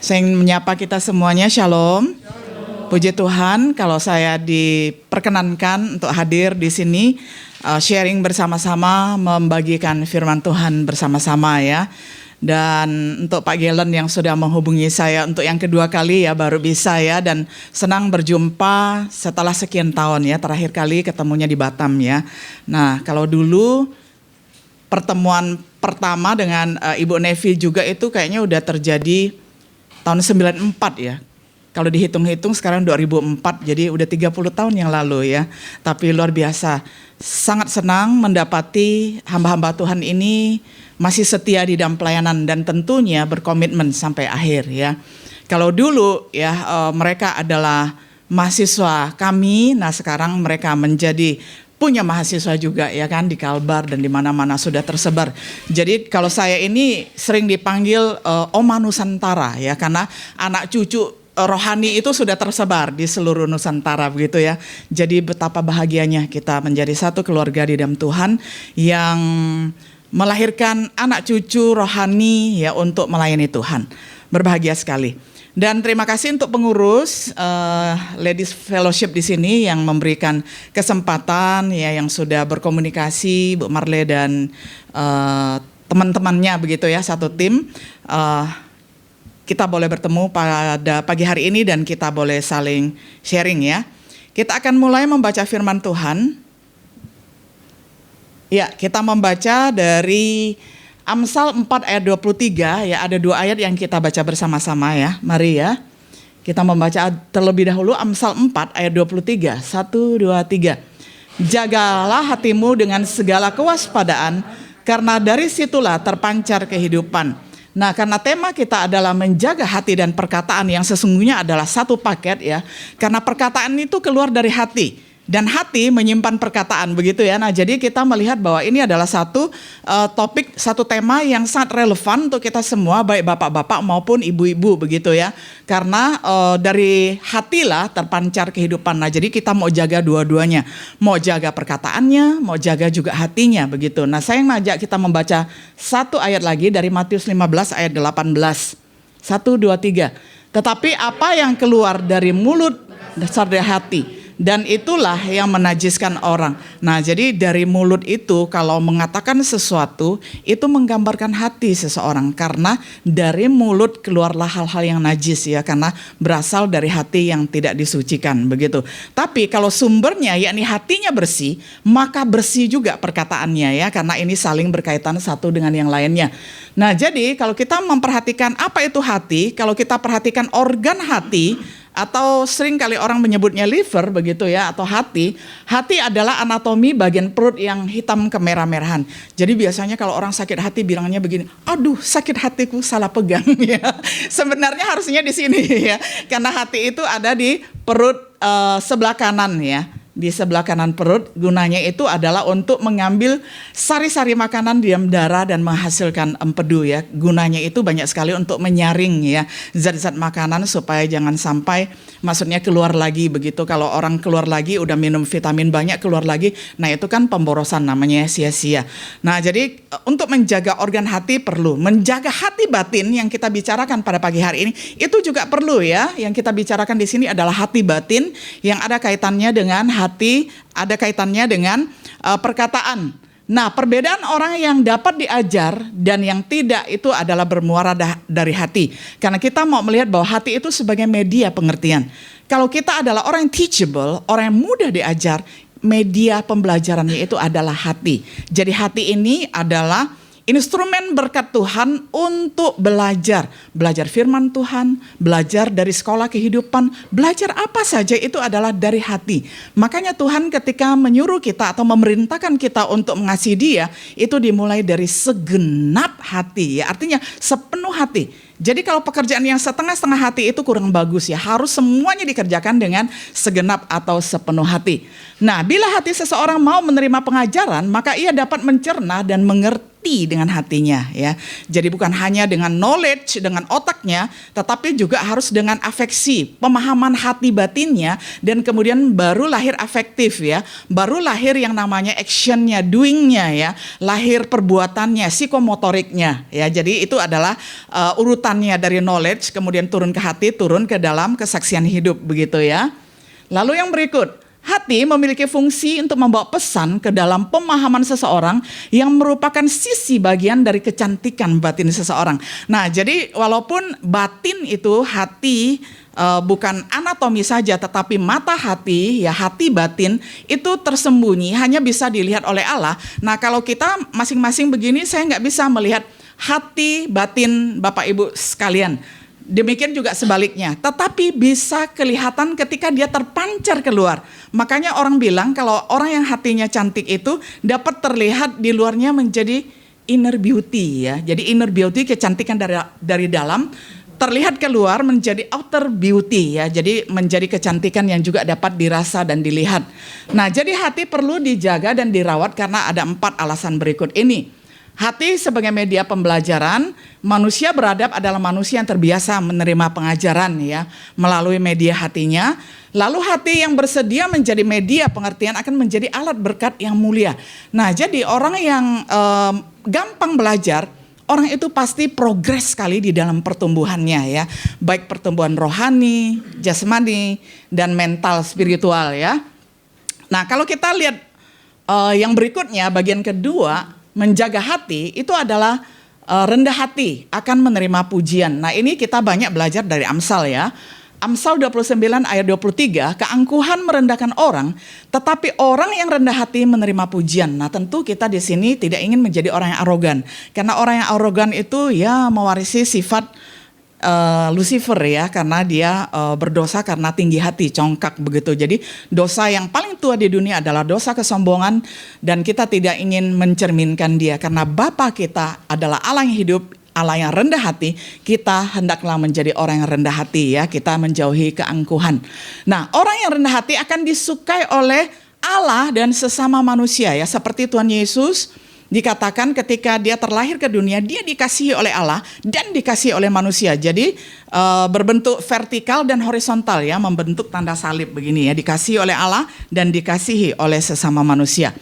Saya ingin menyapa kita semuanya, Shalom. Puji Tuhan, kalau saya diperkenankan untuk hadir di sini, sharing bersama-sama, membagikan firman Tuhan bersama-sama ya. Dan untuk Pak Gelen yang sudah menghubungi saya untuk yang kedua kali ya, baru bisa ya. Dan senang berjumpa setelah sekian tahun ya, terakhir kali ketemunya di Batam ya. Nah, kalau dulu pertemuan pertama dengan Ibu Nevi juga itu kayaknya udah terjadi tahun 94 ya. Kalau dihitung-hitung sekarang 2004, jadi udah 30 tahun yang lalu ya. Tapi luar biasa, sangat senang mendapati hamba-hamba Tuhan ini masih setia di dalam pelayanan dan tentunya berkomitmen sampai akhir ya. Kalau dulu ya mereka adalah mahasiswa kami, nah sekarang mereka menjadi punya mahasiswa juga ya kan, di Kalbar dan di mana-mana sudah tersebar. Jadi kalau saya ini sering dipanggil Oma Nusantara ya, karena anak cucu rohani itu sudah tersebar di seluruh Nusantara begitu ya. Jadi betapa bahagianya kita menjadi satu keluarga di dalam Tuhan yang melahirkan anak cucu rohani ya untuk melayani Tuhan. Berbahagia sekali. Dan terima kasih untuk pengurus Ladies Fellowship di sini yang memberikan kesempatan ya, yang sudah berkomunikasi, Bu Marle dan teman-temannya begitu ya, satu tim. Kita boleh bertemu pada pagi hari ini dan kita boleh saling sharing ya. Kita akan mulai membaca firman Tuhan. Ya, kita membaca dari Amsal 4 ayat 23 ya, ada 2 ayat yang kita baca bersama-sama ya. Mari ya. Kita membaca terlebih dahulu Amsal 4 ayat 23. 1 2 3. Jagalah hatimu dengan segala kewaspadaan, karena dari situlah terpancar kehidupan. Nah, karena tema kita adalah menjaga hati dan perkataan yang sesungguhnya adalah satu paket ya. Karena perkataan itu keluar dari hati. Dan hati menyimpan perkataan begitu ya. Nah, jadi kita melihat bahwa ini adalah satu topik, satu tema yang sangat relevan untuk kita semua, baik bapak-bapak maupun ibu-ibu begitu ya. Karena dari hatilah terpancar kehidupan. Nah, jadi kita mau jaga dua-duanya. Mau jaga perkataannya, mau jaga juga hatinya begitu. Nah, saya ngajak kita membaca satu ayat lagi dari Matius 15 ayat 18. 1 2 3. Tetapi apa yang keluar dari mulut dasar dari hati, dan itulah yang menajiskan orang. Nah, jadi dari mulut itu kalau mengatakan sesuatu itu menggambarkan hati seseorang, karena dari mulut keluarlah hal-hal yang najis ya, karena berasal dari hati yang tidak disucikan begitu. Tapi kalau sumbernya yakni hatinya bersih, maka bersih juga perkataannya ya, karena ini saling berkaitan satu dengan yang lainnya. Nah, jadi kalau kita memperhatikan apa itu hati, kalau kita perhatikan organ hati, atau sering kali orang menyebutnya liver begitu ya, atau hati. Hati adalah anatomi bagian perut yang hitam kemerah-merahan. Jadi biasanya kalau orang sakit hati bilangnya begini, aduh sakit hatiku salah pegang ya. Sebenarnya harusnya di sini ya, karena hati itu ada di perut sebelah kanan ya. Di sebelah kanan perut, gunanya itu adalah untuk mengambil sari-sari makanan di dalam darah dan menghasilkan empedu ya. Gunanya itu banyak sekali untuk menyaring ya zat-zat makanan supaya jangan sampai maksudnya keluar lagi begitu. Kalau orang keluar lagi udah minum vitamin banyak keluar lagi, nah itu kan pemborosan namanya, sia-sia. Nah, jadi untuk menjaga organ hati perlu, menjaga hati batin yang kita bicarakan pada pagi hari ini itu juga perlu ya. Yang kita bicarakan di sini adalah hati batin yang ada kaitannya dengan hati, ada kaitannya dengan perkataan. Nah, perbedaan orang yang dapat diajar dan yang tidak itu adalah bermuara dari hati. Karena kita mau melihat bahwa hati itu sebagai media pengertian. Kalau kita adalah orang yang teachable, orang yang mudah diajar, media pembelajarannya itu adalah hati. Jadi hati ini adalah instrumen berkat Tuhan untuk belajar firman Tuhan, belajar dari sekolah kehidupan, belajar apa saja itu adalah dari hati. Makanya Tuhan ketika menyuruh kita atau memerintahkan kita untuk mengasihi Dia, itu dimulai dari segenap hati ya, artinya sepenuh hati. Jadi kalau pekerjaan yang setengah-setengah hati itu kurang bagus ya, harus semuanya dikerjakan dengan segenap atau sepenuh hati. Nah, bila hati seseorang mau menerima pengajaran, maka ia dapat mencerna dan mengerti mengerti dengan hatinya ya. Jadi bukan hanya dengan knowledge, dengan otaknya, tetapi juga harus dengan afeksi, pemahaman hati batinnya, dan kemudian baru lahir afektif ya. Baru lahir yang namanya actionnya, doingnya ya, lahir perbuatannya, psikomotoriknya ya. Jadi itu adalah urutannya dari knowledge, kemudian turun ke hati, turun ke dalam kesaksian hidup begitu ya. Lalu yang berikut, hati memiliki fungsi untuk membawa pesan ke dalam pemahaman seseorang yang merupakan sisi bagian dari kecantikan batin seseorang. Nah, jadi walaupun batin itu hati bukan anatomi saja, tetapi mata hati, ya hati batin itu tersembunyi, hanya bisa dilihat oleh Allah. Nah, kalau kita masing-masing begini, saya nggak bisa melihat hati batin Bapak Ibu sekalian. Demikian juga sebaliknya, tetapi bisa kelihatan ketika dia terpancar keluar. Makanya orang bilang kalau orang yang hatinya cantik itu dapat terlihat di luarnya menjadi inner beauty ya. Jadi inner beauty kecantikan dari dalam terlihat keluar menjadi outer beauty ya. Jadi menjadi kecantikan yang juga dapat dirasa dan dilihat. Nah, jadi hati perlu dijaga dan dirawat karena ada 4 alasan berikut ini. Hati sebagai media pembelajaran, manusia beradab adalah manusia yang terbiasa menerima pengajaran ya melalui media hatinya. Lalu hati yang bersedia menjadi media pengertian akan menjadi alat berkat yang mulia. Nah, jadi orang yang gampang belajar, orang itu pasti progres sekali di dalam pertumbuhannya ya. Baik pertumbuhan rohani, jasmani, dan mental spiritual ya. Nah, kalau kita lihat yang berikutnya, bagian kedua, menjaga hati itu adalah rendah hati akan menerima pujian. Nah, ini kita banyak belajar dari Amsal ya. Amsal 29 ayat 23, keangkuhan merendahkan orang, tetapi orang yang rendah hati menerima pujian. Nah, tentu kita di sini tidak ingin menjadi orang yang arogan. Karena orang yang arogan itu ya mewarisi sifat Lucifer ya, karena dia berdosa karena tinggi hati, congkak begitu. Jadi dosa yang paling tua di dunia adalah dosa kesombongan, dan kita tidak ingin mencerminkan dia. Karena Bapa kita adalah Allah yang hidup, Allah yang rendah hati, kita hendaklah menjadi orang yang rendah hati ya, kita menjauhi keangkuhan. Nah, orang yang rendah hati akan disukai oleh Allah dan sesama manusia ya, seperti Tuhan Yesus dikatakan ketika dia terlahir ke dunia, dia dikasihi oleh Allah dan dikasihi oleh manusia. Jadi berbentuk vertikal dan horizontal ya, membentuk tanda salib begini ya, dikasihi oleh Allah dan dikasihi oleh sesama manusia.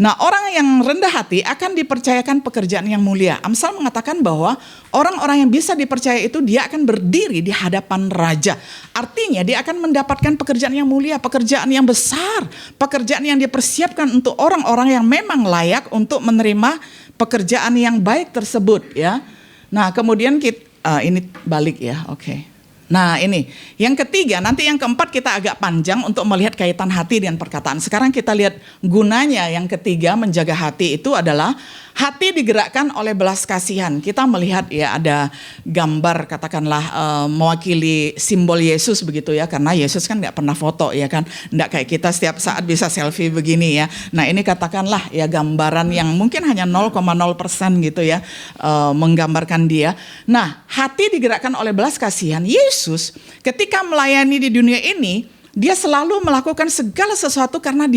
Nah, orang yang rendah hati akan dipercayakan pekerjaan yang mulia. Amsal mengatakan bahwa orang-orang yang bisa dipercaya itu dia akan berdiri di hadapan raja. Artinya dia akan mendapatkan pekerjaan yang mulia, pekerjaan yang besar, pekerjaan yang dipersiapkan untuk orang-orang yang memang layak untuk menerima pekerjaan yang baik tersebut ya. Nah, kemudian ini balik ya, oke. Nah, ini yang ketiga, nanti yang keempat kita agak panjang untuk melihat kaitan hati dengan perkataan. Sekarang kita lihat gunanya yang ketiga menjaga hati itu adalah hati digerakkan oleh belas kasihan. Kita melihat ya ada gambar katakanlah mewakili simbol Yesus begitu ya, karena Yesus kan nggak pernah foto ya kan, nggak kayak kita setiap saat bisa selfie begini ya. Nah, ini katakanlah ya gambaran yang mungkin hanya 0,0% gitu ya menggambarkan dia. Nah, hati digerakkan oleh belas kasihan. Yesus ketika melayani di dunia ini, dia selalu melakukan segala sesuatu karena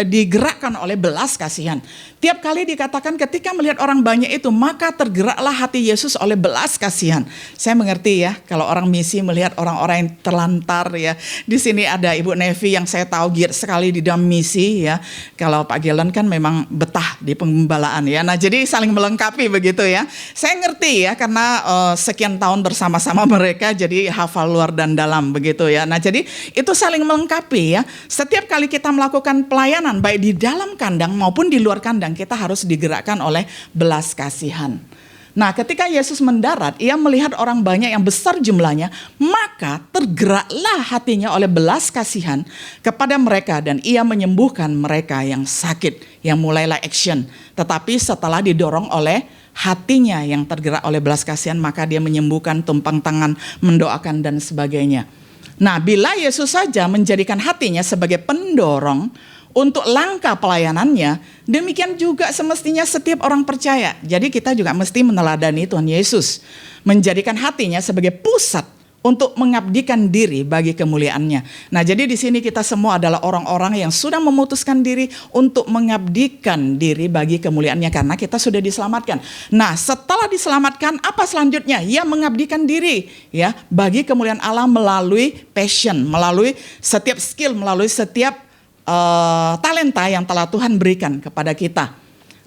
digerakkan oleh belas kasihan. Tiap kali dikatakan ketika melihat orang banyak itu, maka tergeraklah hati Yesus oleh belas kasihan. Saya mengerti ya, kalau orang misi melihat orang-orang yang terlantar ya. Di sini ada Ibu Nevi yang saya tahu giat sekali di dalam misi ya. Kalau Pak Gelen kan memang betah di penggembalaan ya. Nah, jadi saling melengkapi begitu ya. Saya ngerti ya, karena sekian tahun bersama-sama mereka, jadi hafal luar dan dalam begitu ya. Nah, jadi itu saling melengkapi ya. Setiap kali kita melakukan pelayanan baik di dalam kandang maupun di luar kandang, kita harus digerakkan oleh belas kasihan. Nah, ketika Yesus mendarat, ia melihat orang banyak yang besar jumlahnya, maka tergeraklah hatinya oleh belas kasihan kepada mereka dan ia menyembuhkan mereka yang sakit, yang mulailah action. Tetapi setelah didorong oleh hatinya yang tergerak oleh belas kasihan, maka dia menyembuhkan, tumpang tangan, mendoakan dan sebagainya. Nah, bila Yesus saja menjadikan hatinya sebagai pendorong untuk langkah pelayanannya, demikian juga semestinya setiap orang percaya. Jadi kita juga mesti meneladani Tuhan Yesus, menjadikan hatinya sebagai pusat untuk mengabdikan diri bagi kemuliaannya. Nah, jadi di sini kita semua adalah orang-orang yang sudah memutuskan diri untuk mengabdikan diri bagi kemuliaannya karena kita sudah diselamatkan. Nah, setelah diselamatkan, apa selanjutnya? Ya, mengabdikan diri ya bagi kemuliaan Allah melalui passion, melalui setiap skill, melalui setiap talenta yang telah Tuhan berikan kepada kita.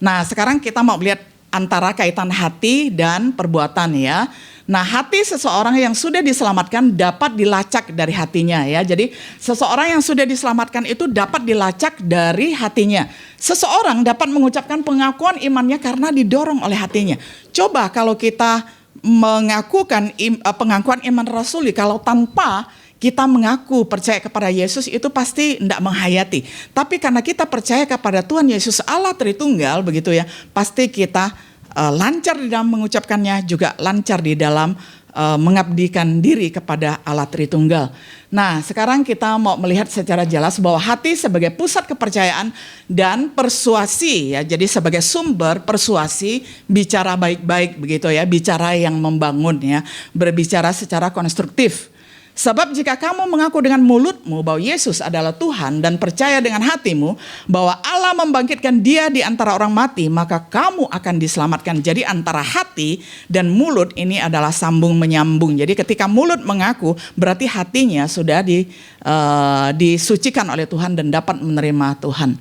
Nah, sekarang kita mau lihat antara kaitan hati dan perbuatan ya. Nah, hati seseorang yang sudah diselamatkan dapat dilacak dari hatinya ya. Jadi seseorang yang sudah diselamatkan itu dapat dilacak dari hatinya. Seseorang dapat mengucapkan pengakuan imannya karena didorong oleh hatinya. Coba kalau kita mengakukan pengakuan iman rasuli, kalau tanpa kita mengaku percaya kepada Yesus itu pasti tidak menghayati. Tapi karena kita percaya kepada Tuhan Yesus Allah Tritunggal begitu ya, pasti kita lancar di dalam mengucapkannya, juga lancar di dalam mengabdikan diri kepada Allah Tritunggal. Nah, sekarang kita mau melihat secara jelas bahwa hati sebagai pusat kepercayaan dan persuasi ya. Jadi sebagai sumber persuasi, bicara baik-baik begitu ya, bicara yang membangun ya, berbicara secara konstruktif. Sebab jika kamu mengaku dengan mulutmu bahwa Yesus adalah Tuhan dan percaya dengan hatimu bahwa Allah membangkitkan Dia di antara orang mati, maka kamu akan diselamatkan. Jadi antara hati dan mulut ini adalah sambung menyambung. Jadi ketika mulut mengaku, berarti hatinya sudah disucikan oleh Tuhan dan dapat menerima Tuhan.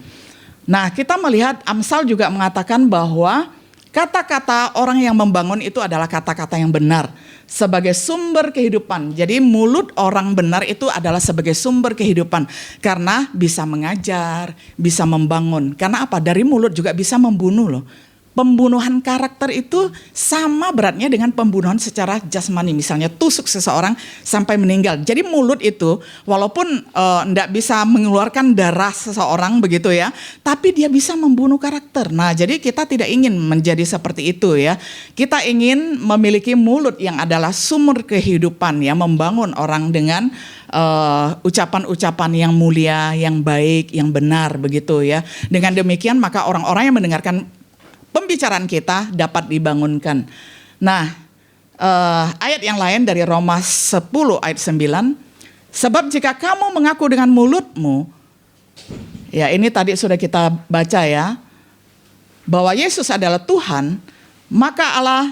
Nah, kita melihat Amsal juga mengatakan bahwa kata-kata orang yang membangun itu adalah kata-kata yang benar sebagai sumber kehidupan. Jadi mulut orang benar itu adalah sebagai sumber kehidupan karena bisa mengajar, bisa membangun. Karena apa? Dari mulut juga bisa membunuh loh. Pembunuhan karakter itu sama beratnya dengan pembunuhan secara jasmani. Misalnya tusuk seseorang sampai meninggal. Jadi mulut itu walaupun tidak bisa mengeluarkan darah seseorang begitu ya, tapi dia bisa membunuh karakter. Nah, jadi kita tidak ingin menjadi seperti itu ya. Kita ingin memiliki mulut yang adalah sumber kehidupan ya, membangun orang dengan ucapan-ucapan yang mulia, yang baik, yang benar begitu ya. Dengan demikian maka orang-orang yang mendengarkan pembicaraan kita dapat dibangunkan. Nah, ayat yang lain dari Roma 10 ayat 9. Sebab jika kamu mengaku dengan mulutmu, ya ini tadi sudah kita baca ya, bahwa Yesus adalah Tuhan, maka Allah,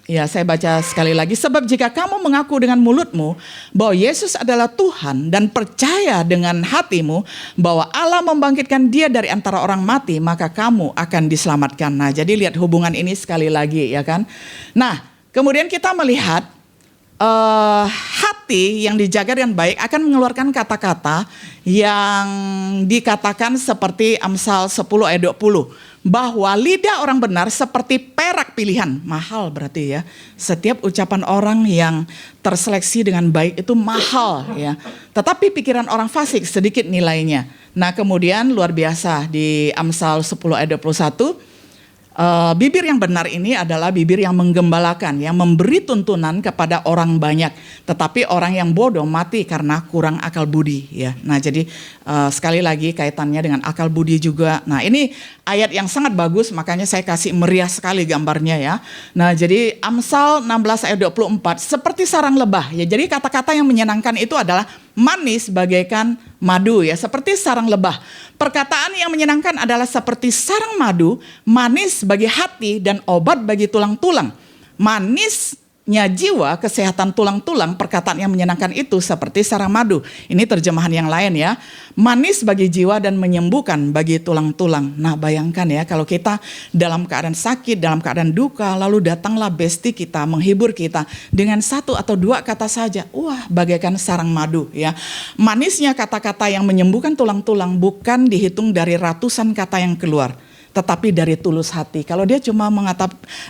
ya saya baca sekali lagi. Sebab jika kamu mengaku dengan mulutmu bahwa Yesus adalah Tuhan dan percaya dengan hatimu bahwa Allah membangkitkan Dia dari antara orang mati, maka kamu akan diselamatkan. Nah, jadi lihat hubungan ini sekali lagi ya kan. Nah, kemudian kita melihat hati yang dijaga dengan baik akan mengeluarkan kata-kata yang dikatakan seperti Amsal 10 ayat 20. Bahwa lidah orang benar seperti perak pilihan. Mahal berarti ya. Setiap ucapan orang yang terseleksi dengan baik itu mahal ya. Tetapi pikiran orang fasik sedikit nilainya. Nah, kemudian luar biasa di Amsal 10 ayat 21. Bibir yang benar ini adalah bibir yang menggembalakan, yang memberi tuntunan kepada orang banyak. Tetapi orang yang bodoh mati karena kurang akal budi ya. Nah, jadi sekali lagi kaitannya dengan akal budi juga. Nah, ini ayat yang sangat bagus, makanya saya kasih meriah sekali gambarnya ya. Nah, jadi Amsal 16 ayat 24 seperti sarang lebah ya. Jadi kata-kata yang menyenangkan itu adalah manis bagaikan madu ya, seperti sarang lebah. Perkataan yang menyenangkan adalah seperti sarang madu, manis bagi hati dan obat bagi tulang-tulang. Manisnya jiwa, kesehatan tulang-tulang, perkataan yang menyenangkan itu seperti sarang madu. Ini terjemahan yang lain ya. Manis bagi jiwa dan menyembuhkan bagi tulang-tulang. Nah, bayangkan ya kalau kita dalam keadaan sakit, dalam keadaan duka, lalu datanglah besti kita menghibur kita dengan satu atau dua kata saja. Wah, bagaikan sarang madu ya. Manisnya kata-kata yang menyembuhkan tulang-tulang bukan dihitung dari ratusan kata yang keluar, tetapi dari tulus hati. Kalau dia cuma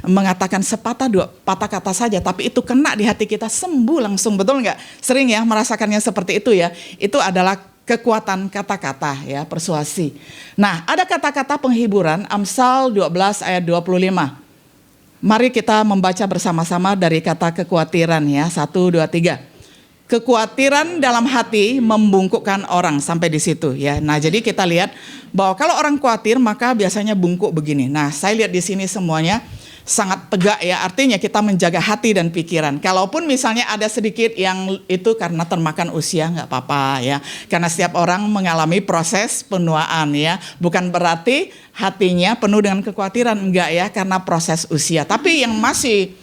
mengatakan sepatah dua patah kata saja, tapi itu kena di hati kita, sembuh langsung, betul nggak? Sering ya merasakannya seperti itu ya. Itu adalah kekuatan kata-kata ya, persuasi. Nah, ada kata-kata penghiburan, Amsal 12 ayat 25. Mari kita membaca bersama-sama dari kata kekhawatiran ya, 1, 2, 3. Kekhawatiran dalam hati membungkukkan orang, sampai di situ ya. Nah, jadi kita lihat bahwa kalau orang khawatir maka biasanya bungkuk begini. Nah, saya lihat di sini semuanya sangat tegak ya, artinya kita menjaga hati dan pikiran. Kalaupun misalnya ada sedikit yang itu karena termakan usia, nggak apa-apa ya. Karena setiap orang mengalami proses penuaan ya. Bukan berarti hatinya penuh dengan kekhawatiran, enggak ya, karena proses usia. Tapi yang masih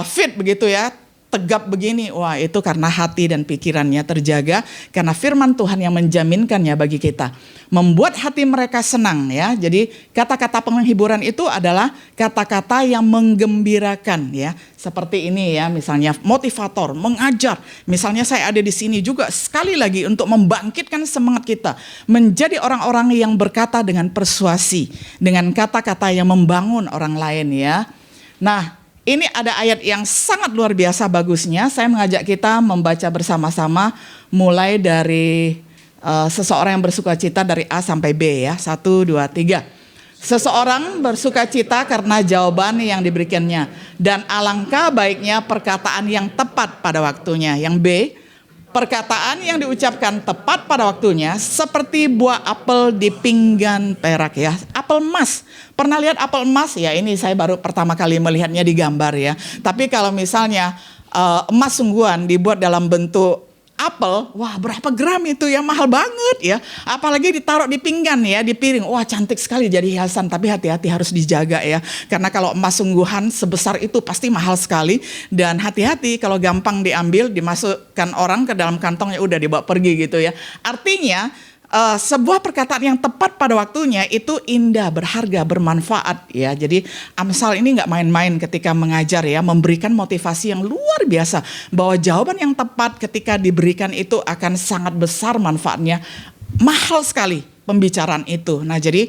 fit begitu ya, tegap begini, wah itu karena hati dan pikirannya terjaga, karena firman Tuhan yang menjaminkannya bagi kita, membuat hati mereka senang ya. Jadi kata-kata penghiburan itu adalah kata-kata yang menggembirakan ya, seperti ini ya, misalnya motivator, mengajar. Misalnya saya ada di sini juga sekali lagi untuk membangkitkan semangat kita, menjadi orang-orang yang berkata dengan persuasi, dengan kata-kata yang membangun orang lain ya. Nah, ini ada ayat yang sangat luar biasa bagusnya. Saya mengajak kita membaca bersama-sama mulai dari seseorang yang bersuka cita dari A sampai B ya. 1, 2, 3. Seseorang bersuka cita karena jawaban yang diberikannya, dan alangkah baiknya perkataan yang tepat pada waktunya. Yang B, perkataan yang diucapkan tepat pada waktunya seperti buah apel di pinggan perak ya. Apel emas. Pernah lihat apel emas? Ya ini saya baru pertama kali melihatnya di gambar ya. Tapi kalau misalnya emas sungguhan dibuat dalam bentuk apel, wah berapa gram itu ya, mahal banget ya. Apalagi ditaruh di pinggan ya, di piring. Wah cantik sekali jadi hiasan, tapi hati-hati harus dijaga ya. Karena kalau emas sungguhan sebesar itu pasti mahal sekali. Dan hati-hati kalau gampang diambil, dimasukkan orang ke dalam kantongnya udah dibawa pergi gitu ya. Artinya sebuah perkataan yang tepat pada waktunya itu indah, berharga, bermanfaat ya. Jadi Amsal ini nggak main-main ketika mengajar ya, memberikan motivasi yang luar biasa bahwa jawaban yang tepat ketika diberikan itu akan sangat besar manfaatnya, mahal sekali pembicaraan itu. Nah jadi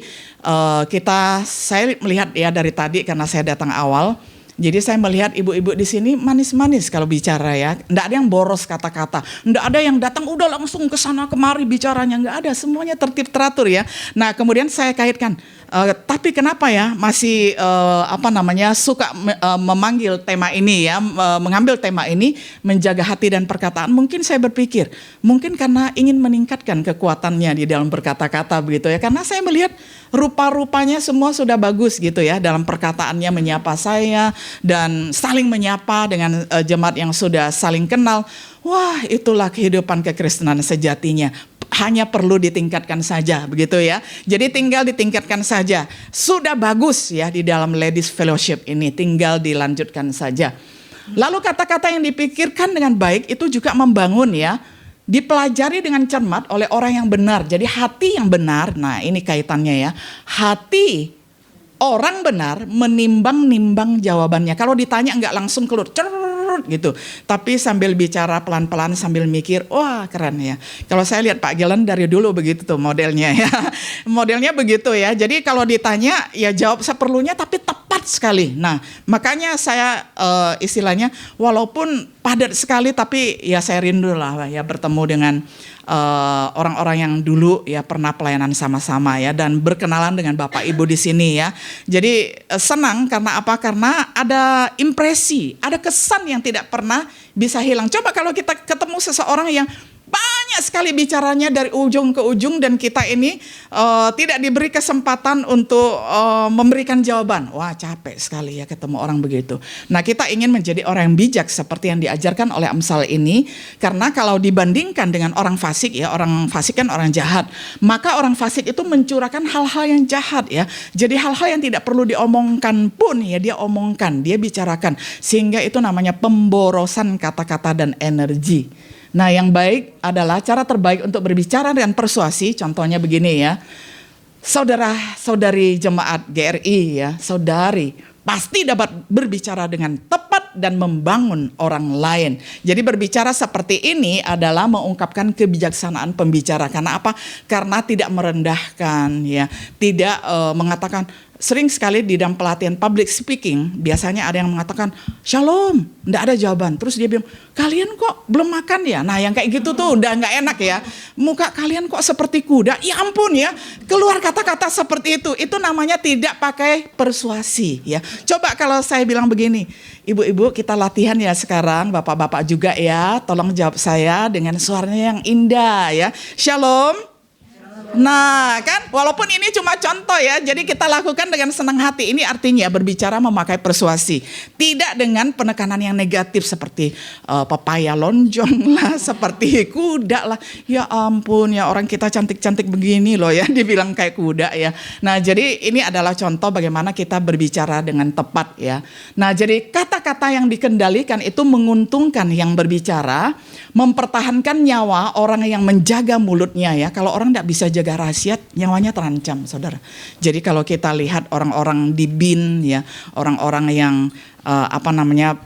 saya melihat ya dari tadi karena saya datang awal. Jadi saya melihat ibu-ibu di sini manis-manis kalau bicara ya. Enggak ada yang boros kata-kata. Enggak ada yang datang udah langsung ke sana kemari bicaranya, enggak ada. Semuanya tertib teratur ya. Nah, kemudian saya kaitkan tapi kenapa ya masih suka memanggil tema ini ya, mengambil tema ini, menjaga hati dan perkataan. Mungkin saya berpikir, mungkin karena ingin meningkatkan kekuatannya di dalam berkata-kata begitu ya. Karena saya melihat rupa-rupanya semua sudah bagus gitu ya dalam perkataannya, menyapa saya dan saling menyapa dengan jemaat yang sudah saling kenal. Wah, itulah kehidupan kekristenan sejatinya. Hanya perlu ditingkatkan saja begitu ya. Jadi tinggal ditingkatkan saja. Sudah bagus ya di dalam Ladies Fellowship ini, tinggal dilanjutkan saja. Lalu kata-kata yang dipikirkan dengan baik itu juga membangun ya. Dipelajari dengan cermat oleh orang yang benar. Jadi hati yang benar, nah ini kaitannya ya. Hati orang benar menimbang-nimbang jawabannya. Kalau ditanya enggak langsung keluar gitu, tapi sambil bicara pelan-pelan sambil mikir, wah keren ya. Kalau saya lihat Pak Gilen dari dulu begitu tuh modelnya ya, modelnya begitu ya. Jadi kalau ditanya ya jawab seperlunya tapi tepat sekali. Nah makanya saya istilahnya walaupun padat sekali tapi ya saya rindu lah ya bertemu dengan orang-orang yang dulu ya pernah pelayanan sama-sama ya, dan berkenalan dengan Bapak Ibu di sini ya. Jadi senang karena apa? Karena ada impresi, ada kesan yang tidak pernah bisa hilang. Coba kalau kita ketemu seseorang yang banyak sekali bicaranya dari ujung ke ujung dan kita ini tidak diberi kesempatan untuk memberikan jawaban. Wah capek sekali ya ketemu orang begitu. Nah kita ingin menjadi orang yang bijak seperti yang diajarkan oleh Amsal ini. Karena kalau dibandingkan dengan orang fasik ya, orang fasik kan orang jahat. Maka orang fasik itu mencurahkan hal-hal yang jahat ya. Jadi hal-hal yang tidak perlu diomongkan pun ya dia omongkan, dia bicarakan. Sehingga itu namanya pemborosan kata-kata dan energi. Nah yang baik adalah cara terbaik untuk berbicara dengan persuasi, contohnya begini ya. Saudara-saudari jemaat GRI ya, saudari pasti dapat berbicara dengan tepat dan membangun orang lain. Jadi berbicara seperti ini adalah mengungkapkan kebijaksanaan pembicara. Karena apa? Karena tidak merendahkan ya, tidak mengatakan. Sering sekali di dalam pelatihan public speaking, biasanya ada yang mengatakan, Shalom, enggak ada jawaban. Terus dia bilang, kalian kok belum makan ya? Nah yang kayak gitu tuh udah enggak enak ya. Muka kalian kok seperti kuda? Ya ampun ya, keluar kata-kata seperti itu namanya tidak pakai persuasi ya. Coba kalau saya bilang begini, ibu-ibu kita latihan ya sekarang, bapak-bapak juga ya, tolong jawab saya dengan suaranya yang indah ya. Shalom. Nah, kan walaupun ini cuma contoh ya, jadi kita lakukan dengan senang hati. Ini artinya berbicara memakai persuasi, tidak dengan penekanan yang negatif seperti pepaya lonjong lah, seperti kuda lah. Ya ampun ya, orang kita cantik-cantik begini loh ya, dibilang kayak kuda ya. Nah, jadi ini adalah contoh bagaimana kita berbicara dengan tepat ya. Nah, jadi kata-kata yang dikendalikan itu menguntungkan yang berbicara, mempertahankan nyawa orang yang menjaga mulutnya ya. Kalau orang tidak bisa jaga rahasia, nyawanya terancam, saudara. Jadi kalau kita lihat orang-orang di BIN ya, orang-orang yang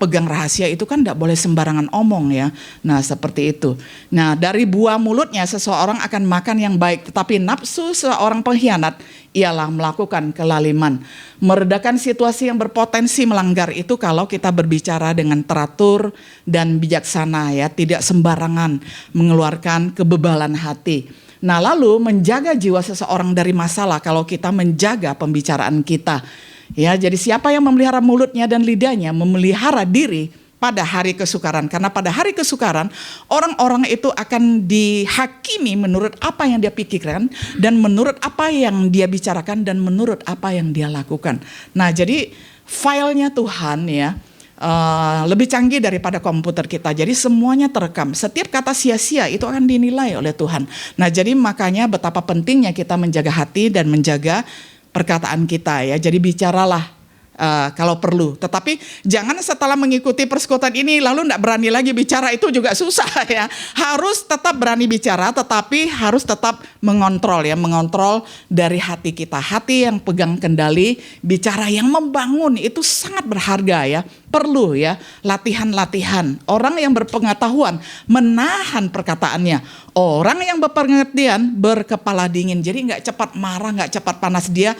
pegang rahasia itu kan tidak boleh sembarangan omong ya. Nah seperti itu. Nah dari buah mulutnya seseorang akan makan yang baik, tetapi nafsu seorang pengkhianat ialah melakukan kelaliman. Meredakan situasi yang berpotensi melanggar itu kalau kita berbicara dengan teratur dan bijaksana ya, tidak sembarangan mengeluarkan kebebalan hati. Nah lalu menjaga jiwa seseorang dari masalah kalau kita menjaga pembicaraan kita. Ya, jadi siapa yang memelihara mulutnya dan lidahnya memelihara diri pada hari kesukaran. Karena pada hari kesukaran orang-orang itu akan dihakimi menurut apa yang dia pikirkan dan menurut apa yang dia bicarakan dan menurut apa yang dia lakukan. Nah jadi filenya Tuhan ya lebih canggih daripada komputer kita. Jadi semuanya terekam. Setiap kata sia-sia itu akan dinilai oleh Tuhan. Nah jadi makanya betapa pentingnya kita menjaga hati dan menjaga perkataan kita ya. Jadi bicaralah kalau perlu. Tetapi jangan setelah mengikuti persekutuan ini lalu tidak berani lagi bicara, itu juga susah ya. Harus tetap berani bicara, tetapi harus tetap mengontrol ya. Mengontrol dari hati kita. Hati yang pegang kendali, bicara yang membangun itu sangat berharga ya. Perlu ya latihan-latihan. Orang yang berpengetahuan menahan perkataannya. Orang yang berpengertian berkepala dingin. Jadi nggak cepat marah, nggak cepat panas. Dia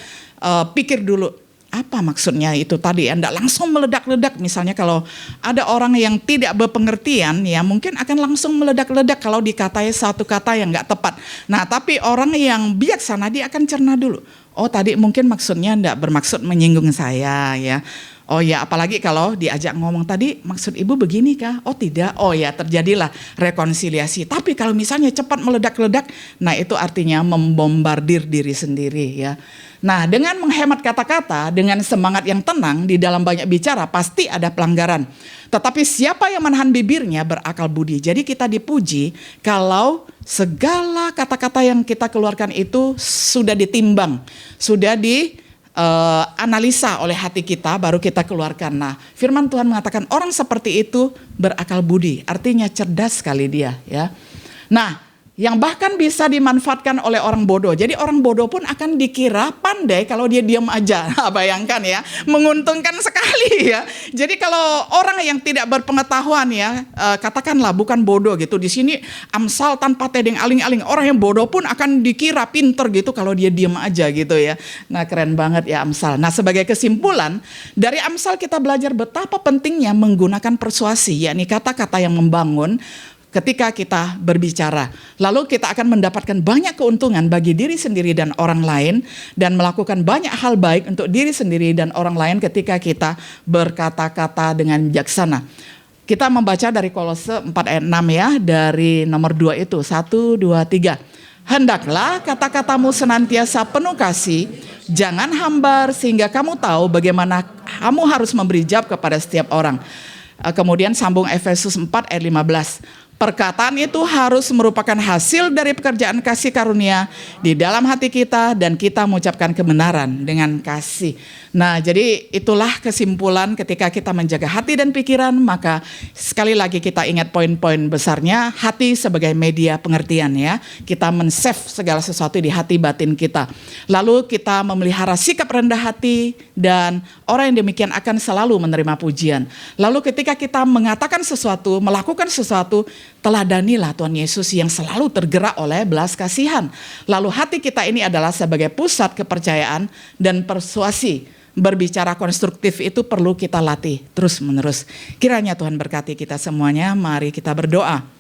pikir dulu. Apa maksudnya itu tadi? Anda langsung meledak-ledak. Misalnya kalau ada orang yang tidak berpengertian ya mungkin akan langsung meledak-ledak kalau dikatai satu kata yang nggak tepat. Nah tapi orang yang bijaksana dia akan cerna dulu. Oh tadi mungkin maksudnya enggak bermaksud menyinggung saya ya. Oh ya apalagi kalau diajak ngomong tadi maksud ibu begini kah? Oh tidak, oh ya terjadilah rekonsiliasi. Tapi kalau misalnya cepat meledak-ledak, nah itu artinya membombardir diri sendiri ya. Nah dengan menghemat kata-kata, dengan semangat yang tenang di dalam banyak bicara pasti ada pelanggaran. Tetapi siapa yang menahan bibirnya berakal budi. Jadi kita dipuji kalau segala kata-kata yang kita keluarkan itu sudah ditimbang, sudah analisa oleh hati kita baru kita keluarkan. Nah, firman Tuhan mengatakan orang seperti itu berakal budi, artinya cerdas sekali dia ya. Nah, yang bahkan bisa dimanfaatkan oleh orang bodoh. Jadi orang bodoh pun akan dikira pandai kalau dia diam aja. Nah, bayangkan ya, menguntungkan sekali ya. Jadi kalau orang yang tidak berpengetahuan ya, katakanlah bukan bodoh gitu. Di sini Amsal tanpa tedeng aling-aling. Orang yang bodoh pun akan dikira pinter gitu kalau dia diam aja gitu ya. Nah keren banget ya Amsal. Nah sebagai kesimpulan dari Amsal kita belajar betapa pentingnya menggunakan persuasi, yakni kata-kata yang membangun. Ketika kita berbicara, lalu kita akan mendapatkan banyak keuntungan bagi diri sendiri dan orang lain, dan melakukan banyak hal baik untuk diri sendiri dan orang lain ketika kita berkata-kata dengan bijaksana. Kita membaca dari Kolose 4 ayat 6 ya, dari nomor 2 itu, 1, 2, 3. Hendaklah kata-katamu senantiasa penuh kasih, jangan hambar sehingga kamu tahu bagaimana kamu harus memberi jawab kepada setiap orang. Kemudian sambung Efesus 4 ayat 15. Perkataan itu harus merupakan hasil dari pekerjaan kasih karunia di dalam hati kita dan kita mengucapkan kebenaran dengan kasih. Nah, jadi itulah kesimpulan ketika kita menjaga hati dan pikiran, maka sekali lagi kita ingat poin-poin besarnya, hati sebagai media pengertian ya. Kita men-save segala sesuatu di hati batin kita. Lalu kita memelihara sikap rendah hati dan orang yang demikian akan selalu menerima pujian. Lalu ketika kita mengatakan sesuatu, melakukan sesuatu, teladanilah Tuhan Yesus yang selalu tergerak oleh belas kasihan. Lalu hati kita ini adalah sebagai pusat kepercayaan dan persuasi. Berbicara konstruktif itu perlu kita latih terus menerus. Kiranya Tuhan berkati kita semuanya. Mari kita berdoa.